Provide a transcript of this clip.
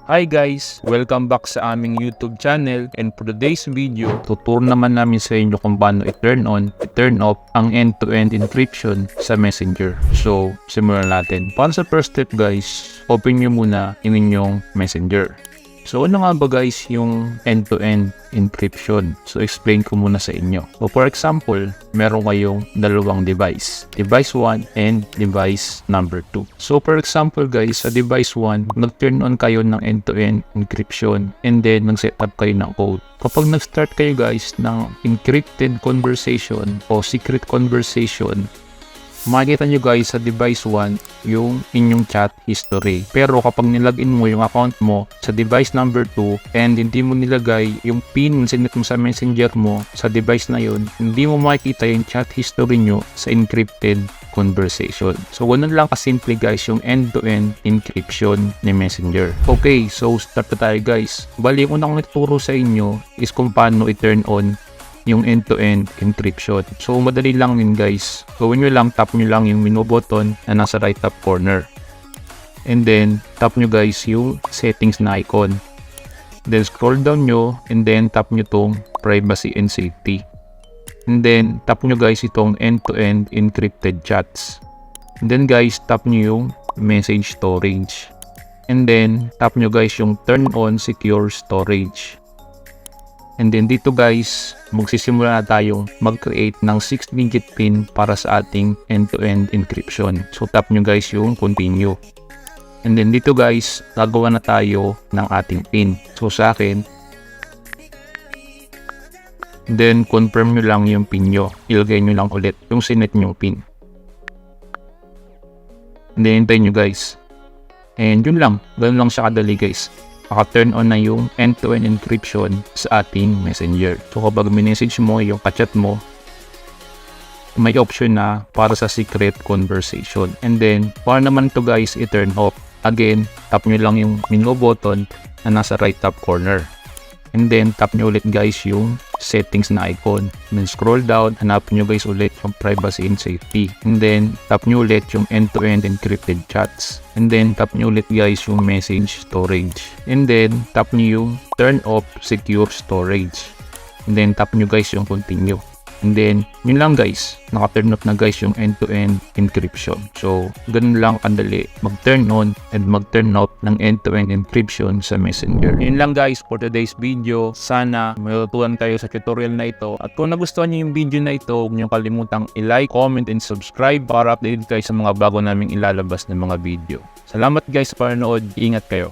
Hi guys! Welcome back sa aming YouTube channel, and for today's video, tuturo naman namin sa inyo kung paano i-turn on, i-turn off ang end-to-end encryption sa Messenger. So, simulan natin. Para sa first step guys, open nyo muna yung inyong Messenger. So, ano nga ba guys yung end-to-end encryption? So, explain ko muna sa inyo. So, for example, meron kayong dalawang device. Device 1 and device number 2. So, for example guys, sa device 1, nag-turn on kayo ng end-to-end encryption and then nag-set up kayo ng code. Kapag nag-start kayo guys ng encrypted conversation o secret conversation, makikita nyo guys sa device 1 yung inyong chat history. Pero kapag nilagin mo yung account mo sa device number 2 and hindi mo nilagay yung pin sinet mo sa messenger mo sa device na yun, hindi mo makikita yung chat history nyo sa encrypted conversation. So ganun lang kasimple guys yung end-to-end encryption ni Messenger. Okay, so start na tayo guys. Bali, yung unang nagturo sa inyo is kung paano i-turn on yung end-to-end encryption. So, madali lang yun guys. Gawin nyo lang, tap nyo lang yung menu button na nasa right top corner. And then, tap nyo guys yung settings na icon. Then, scroll down nyo and then tap nyo tong privacy and safety. And then, tap nyo guys itong end-to-end encrypted chats. And then guys, tap nyo yung message storage. And then, tap nyo guys yung turn on secure storage. And then dito guys, magsisimula na tayong mag-create ng 6-digit PIN para sa ating end-to-end encryption. So tap nyo guys yung continue. And then dito guys, gagawa na tayo ng ating PIN. So sa akin, then confirm nyo lang yung PIN nyo. Ilagay nyo lang ulit yung sinet nyo PIN. And then hintayin nyo guys. And yun lang, ganun lang siya kadali guys. Maka-turn on na yung end-to-end encryption sa ating messenger. So kapag minessage mo yung kachat mo, may option na para sa secret conversation. And then, para naman to guys i-turn off. Again, tap nyo lang yung menu button na nasa right top corner. And then, tap nyo ulit guys yung settings na icon. And then, scroll down, hanapin nyo guys ulit yung privacy and safety. And then, tap nyo ulit yung end-to-end encrypted chats. And then, tap nyo ulit guys yung message storage. And then, tap nyo yung turn off secure storage. And then, tap nyo guys yung continue. And then, yun lang guys. Naka-turn off na guys yung end-to-end encryption. So, ganun lang kadali mag-turn on and mag-turn off ng end-to-end encryption sa Messenger. Yun lang guys for today's video. Sana may natutunan kayo sa tutorial na ito. At kung nagustuhan nyo yung video na ito, huwag nyo kalimutang i-like, comment, and subscribe para updated kayo sa mga bago naming ilalabas na mga video. Salamat guys sa panonood. Ingat kayo.